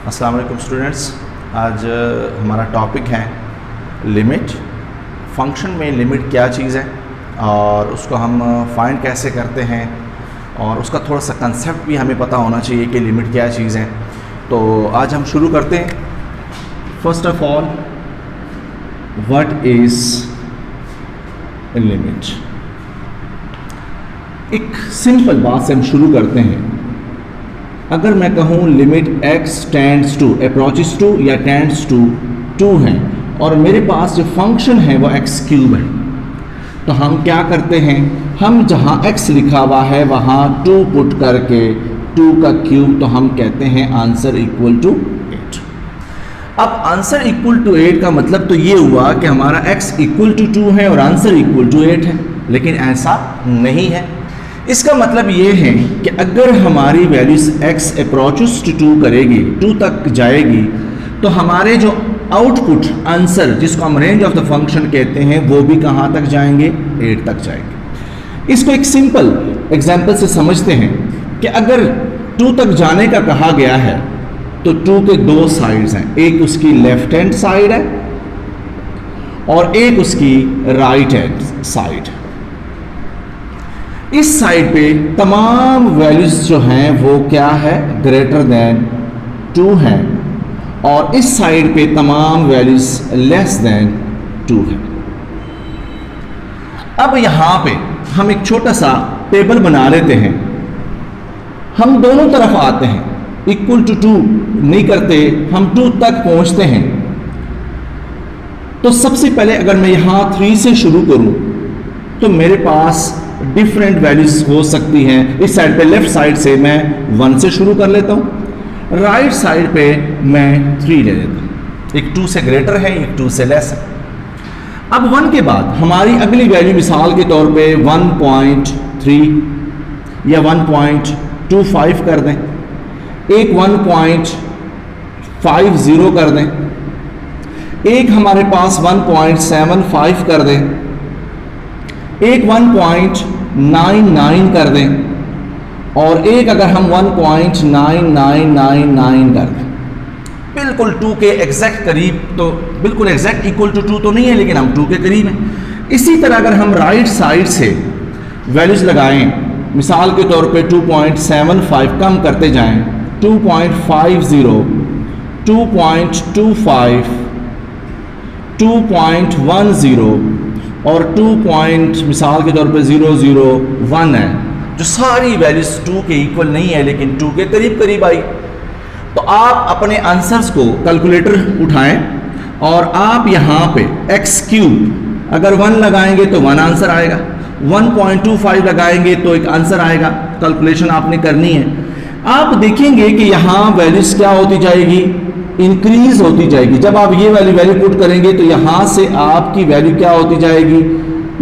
अस्सलाम वालेकुम स्टूडेंट्स। आज हमारा टॉपिक है लिमिट। फंक्शन में लिमिट क्या चीज़ है और उसको हम फाइंड कैसे करते हैं और उसका थोड़ा सा कंसेप्ट भी हमें पता होना चाहिए कि लिमिट क्या चीज़ है। तो आज हम शुरू करते हैं। First of all, what is limit. एक सिंपल बात से हम शुरू करते हैं। अगर मैं कहूँ limit x tends to approaches two या टेंड्स टू 2 है और मेरे पास जो फंक्शन है वो x क्यूब है, तो हम क्या करते हैं, हम जहाँ x लिखा हुआ है वहाँ 2 पुट करके 2 का क्यूब, तो हम कहते हैं आंसर इक्वल टू 8। अब आंसर इक्वल टू 8 का मतलब तो ये हुआ कि हमारा x इक्वल टू 2 है और आंसर इक्वल टू 8 है, लेकिन ऐसा नहीं है। इसका मतलब ये है कि अगर हमारी वैल्यूज x अप्रोचेस टू 2 करेगी, 2 तक जाएगी, तो हमारे जो आउटपुट आंसर जिसको हम रेंज ऑफ द फंक्शन कहते हैं वो भी कहाँ तक जाएंगे, 8 तक जाएंगे। इसको एक सिंपल एग्जांपल से समझते हैं कि अगर 2 तक जाने का कहा गया है तो 2 के 2 साइड्स हैं, एक उसकी लेफ्ट हैंड साइड है और एक उसकी राइट हैंड साइड। इस साइड पे तमाम वैल्यूज जो हैं वो क्या है, ग्रेटर देन 2 हैं, और इस साइड पे तमाम वैल्यूज लेस देन 2 है। अब यहां पे हम एक छोटा सा टेबल बना लेते हैं। हम दोनों तरफ आते हैं, इक्वल टू 2 नहीं करते, हम 2 तक पहुंचते हैं। तो सबसे पहले अगर मैं यहां 3 से शुरू करूं तो मेरे पास डिफरेंट वैल्यूज हो सकती हैं। इस साइड पे लेफ्ट साइड से मैं 1 से शुरू कर लेता हूं, राइट साइड पे मैं 3 ले लेता हूं। एक 2 से ग्रेटर है, एक 2 से लेस है। अब 1 के बाद हमारी अगली वैल्यू मिसाल के तौर पे 1.3 या 1.25 कर दें, एक 1.50 कर दें, एक हमारे पास 1.75 कर दें, एक 1.99 कर दें, और एक अगर हम 1.9999 कर दें। बिल्कुल 2 के एग्जैक्ट करीब, तो बिल्कुल एग्जैक्ट इक्वल टू 2 तो नहीं है, लेकिन हम 2 के करीब हैं। इसी तरह अगर हम राइट साइड से वैल्यूज लगाएं, मिसाल के तौर पे 2.75 कम करते जाएं, 2.50, 2.25, 2.10 और 2 मिसाल के तौर पे 001 है, जो सारी वैल्यूज 2 के इक्वल नहीं है लेकिन 2 के करीब करीब आई। तो आप अपने आंसर्स को कैलकुलेटर उठाएं और आप यहाँ पे x क्यूब अगर 1 लगाएंगे तो 1 आंसर आएगा, 1.25 लगाएंगे तो एक आंसर आएगा। कैलकुलेशन आपने करनी है। आप देखेंगे कि यहाँ वैल्यूज क्या होती जाएगी, इंक्रीज होती जाएगी। जब आप ये वाली वैल्यू पुट करेंगे तो यहां से आपकी वैल्यू क्या होती जाएगी,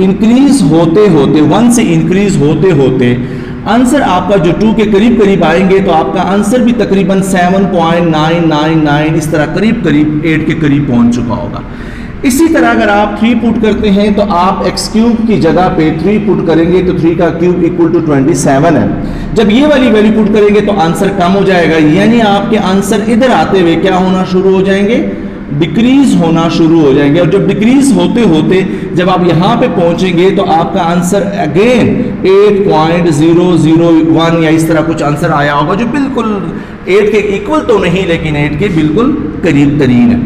इंक्रीज होते होते, 1 से इंक्रीज होते होते आंसर आपका जो 2 के करीब करीब आएंगे, तो आपका आंसर भी तकरीबन 7.999 इस तरह करीब करीब 8 के करीब पहुंच चुका होगा। इसी तरह अगर आप 3 पुट करते हैं तो आप x क्यूब की जगह पे 3 पुट करेंगे तो 3 का क्यूब इक्वल टू 27 है। जब ये वाली वैल्यू पुट करेंगे तो आंसर कम हो जाएगा, यानी आपके आंसर इधर आते हुए क्या होना शुरू हो जाएंगे, डिक्रीज होना शुरू हो जाएंगे। और जब डिक्रीज होते होते जब आप यहाँ पे पहुंचेंगे तो आपका आंसर अगेन 8.001 या इस तरह कुछ आंसर आया होगा, जो बिल्कुल 8 के इक्वल तो नहीं लेकिन 8 के बिल्कुल करीब तरीन है।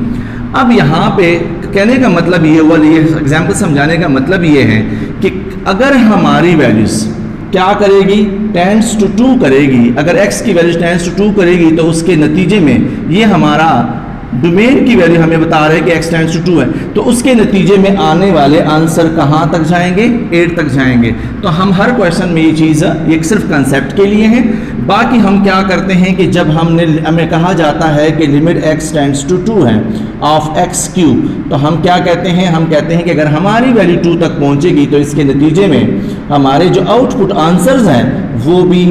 अब यहाँ पे कहने का मतलब ये हुआ, ये एग्जाम्पल समझाने का मतलब ये है कि अगर हमारी वैल्यूज क्या करेगी, टेंड्स टू 2 करेगी, अगर x की वैल्यू टेंड्स टू 2 करेगी तो उसके नतीजे में ये हमारा डोमेन की वैल्यू हमें बता रहे हैं कि x टेंड्स टू 2 है, तो उसके नतीजे में आने वाले आंसर कहाँ तक जाएंगे, 8 तक जाएंगे। तो हम हर क्वेश्चन में ये चीज़ ये सिर्फ कंसेप्ट के लिए है। बाकी हम क्या करते हैं कि जब हमें कहा जाता है कि लिमिट x टेंड्स टू 2 है ऑफ x क्यूब, तो हम क्या कहते हैं, हम कहते हैं कि अगर हमारी वैल्यू 2 तक पहुंचेगी तो इसके नतीजे में हमारे जो आउटपुट आंसर्स हैं वो भी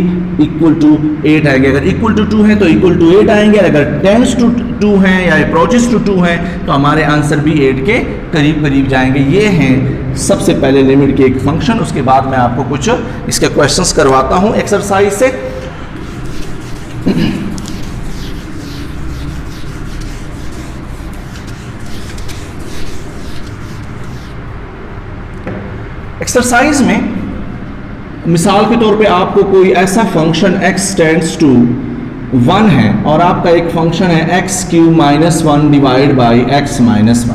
इक्वल टू 8 आएंगे। अगर इक्वल टू 2 है तो इक्वल टू 8 आएंगे, अगर टेंड्स टू 2 हैं या अप्रोचेस टू 2 हैं तो हमारे आंसर भी 8 के करीब करीब जाएंगे। ये हैं सबसे पहले लिमिट के एक फंक्शन। उसके बाद मैं आपको कुछ इसके क्वेश्चंस करवाता हूं एक्सरसाइज से। एक्सरसाइज में मिसाल के तौर पे आपको कोई ऐसा फंक्शन x टेंड्स टू 1 है और आपका एक फंक्शन है x cube minus 1 divide by X minus 1।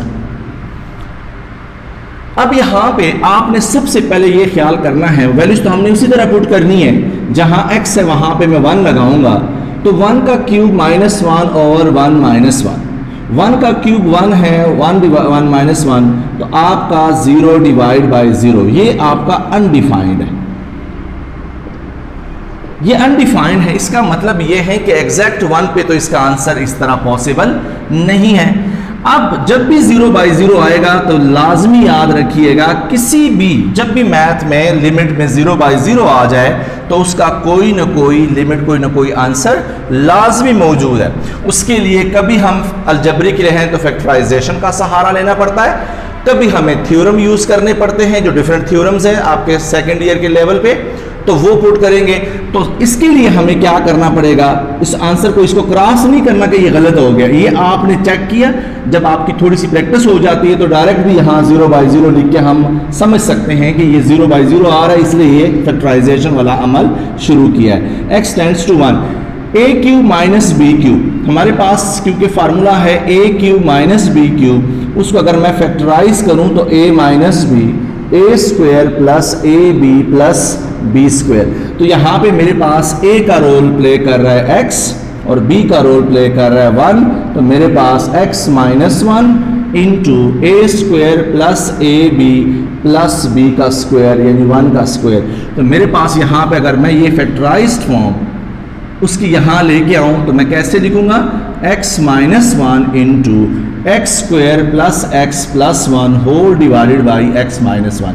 अब यहाँ पे आपने सबसे पहले ये ख्याल करना है, वैल्यूज तो हमने उसी तरह पुट करनी है, जहाँ x है वहाँ पे मैं 1 लगाऊंगा, तो 1 का क्यूब माइनस 1 ओवर 1 माइनस 1, 1 का क्यूब 1 है, 1 माइनस 1, तो आपका 0 डिवाइड बाई 0, ये आपका अनडिफाइंड है। ये अनडिफाइंड है, इसका मतलब ये है कि एग्जैक्ट 1 पे तो इसका आंसर इस तरह पॉसिबल नहीं है। अब जब भी 0 बाई 0 आएगा तो लाजमी याद रखिएगा, किसी भी जब भी मैथ में लिमिट में 0 बाई 0 आ जाए तो उसका कोई ना कोई लिमिट, कोई ना कोई आंसर लाजमी मौजूद है। उसके लिए कभी हम अलजबरिक रहें तो फैक्टराइजेशन का सहारा लेना पड़ता है, कभी हमें थ्योरम यूज करने पड़ते हैं, जो डिफरेंट थ्योरम्स है आपके सेकेंड ईयर के लेवल पे, तो वो पुट करेंगे। तो इसके लिए हमें क्या करना पड़ेगा, इस आंसर को इसको क्रॉस नहीं करना कि ये गलत हो गया, ये आपने चेक किया। जब आपकी थोड़ी सी प्रैक्टिस हो जाती है तो डायरेक्ट भी यहाँ 0 बाई 0 लिख के हम समझ सकते हैं कि ये 0 बाई 0 आ रहा है, इसलिए ये फैक्टराइजेशन वाला अमल शुरू किया है। x tends to 1, a cube minus B cube, हमारे पास क्योंकि फार्मूला है a cube minus B cube, उसको अगर मैं फैक्टराइज करूं तो a minus B A square plus A B plus B square. तो यहाँ पे मेरे पास a का रोल प्ले कर रहा है x और b का रोल प्ले कर रहा है 1, तो मेरे पास x minus 1 into A square plus A B plus B का स्क्वायर यानी 1 का स्क्वायर। तो मेरे पास यहाँ पे अगर मैं ये फैक्टराइज्ड फॉर्म उसकी यहाँ लेके आऊँ तो मैं कैसे लिखूंगा, x minus 1 into X square plus X plus 1 whole divided by X minus 1।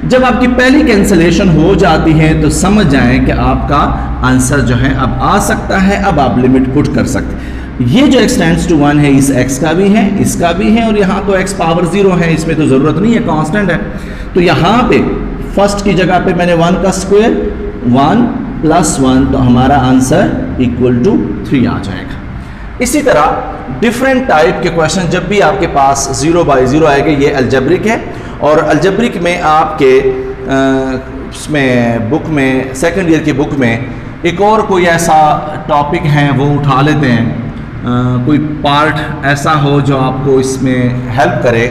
जब आपकी पहली कैंसलेशन हो जाती है तो समझ जाएं कि आपका आंसर जो है अब आ सकता है, अब आप लिमिट पुट कर सकते हैं। ये जो x टेंड्स टू 1 है, इस x का भी है, इसका भी है, और यहाँ तो x पावर 0 है, इसमें तो ज़रूरत नहीं है, कांस्टेंट है। तो यहाँ पे फर्स्ट की जगह पे मैंने 1 का स्क्वायर 1 प्लस 1, तो हमारा आंसर इक्वल टू 3 आ जाएगा। इसी तरह डिफरेंट टाइप के क्वेश्चन जब भी आपके पास 0 बाई 0 आएगा, ये अलजब्रिक है, और अलजब्रिक में आपके उसमें बुक में सेकंड ईयर की बुक में एक और कोई ऐसा टॉपिक है वो उठा लेते हैं, कोई पार्ट ऐसा हो जो आपको इसमें हेल्प करे।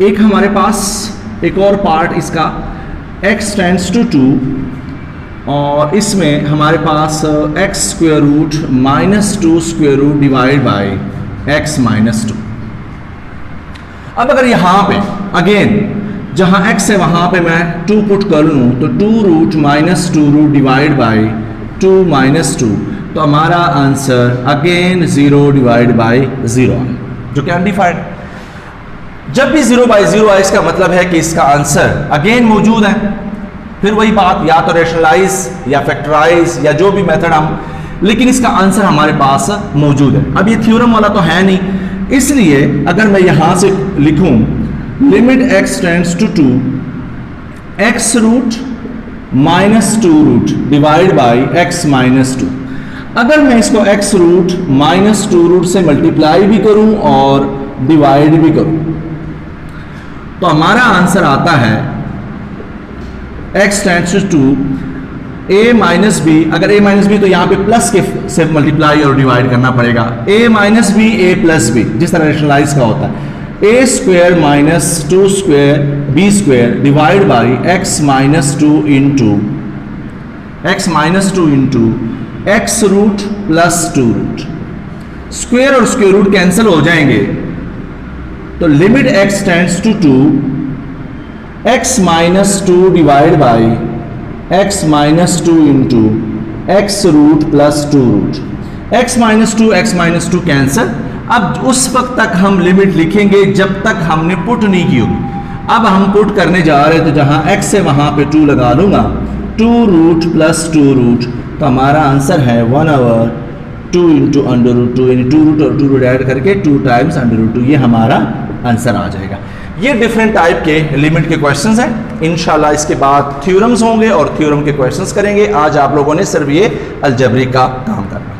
एक हमारे पास एक और पार्ट इसका x टेंड्स टू 2, और इसमें हमारे पास x square root minus 2 square root divide by x minus 2। अब अगर यहाँ पे अगेन जहाँ x है वहाँ पे मैं 2 पुट कर लूँ तो 2 root minus 2 root divide by 2 minus 2, तो हमारा आंसर अगेन 0 डिवाइड बाई 0 जो कि अनडिफाइंड। जब भी 0 बाई 0 आए इसका मतलब है कि इसका आंसर अगेन मौजूद है। फिर वही बात, या तो रेशनलाइज या फैक्टराइज या जो भी मेथड हम, लेकिन इसका आंसर हमारे पास मौजूद है। अब ये थ्योरम वाला तो है नहीं, इसलिए अगर मैं यहां से लिखूं limit x tends to 2 x root minus 2 root divide by x minus 2, अगर मैं इसको x रूट माइनस 2 रूट से मल्टीप्लाई भी करूं और डिवाइड भी करूं तो हमारा आंसर आता है x tends to 2 a minus B. अगर a माइनस बी तो यहाँ पे प्लस के से मल्टीप्लाई और डिवाइड करना पड़ेगा, a minus B a plus B, जिस तरह रेशनलाइज का होता है, a square minus 2 square b square divide by x minus 2 into x minus 2 into X root plus 2 root. Square और स्क्वायर रूट कैंसिल हो जाएंगे, तो limit x tends to 2 x minus 2 divide by x minus 2 into X root plus 2 root. x minus 2 cancel. अब उस वक्त तक हम limit लिखेंगे जब तक हमने पुट नहीं की होगी। अब हम पुट करने जा रहे हैं तो जहां x है वहां पे 2 लगा लूंगा, 2 रूट प्लस 2 रूट, तो हमारा आंसर है 1/2 इंटू अंडर रूट 2, यानी 2 रूट और 2 रूट ऐड करके 2 टाइम्स अंडर रूट 2, ये हमारा आंसर आ जाएगा। ये डिफरेंट टाइप के लिमिट के क्वेश्चंस हैं। इंशाल्लाह इसके बाद थ्योरम्स होंगे और थ्योरम के क्वेश्चंस करेंगे। आज आप लोगों ने सिर्फ ये अलजबरी का काम करना।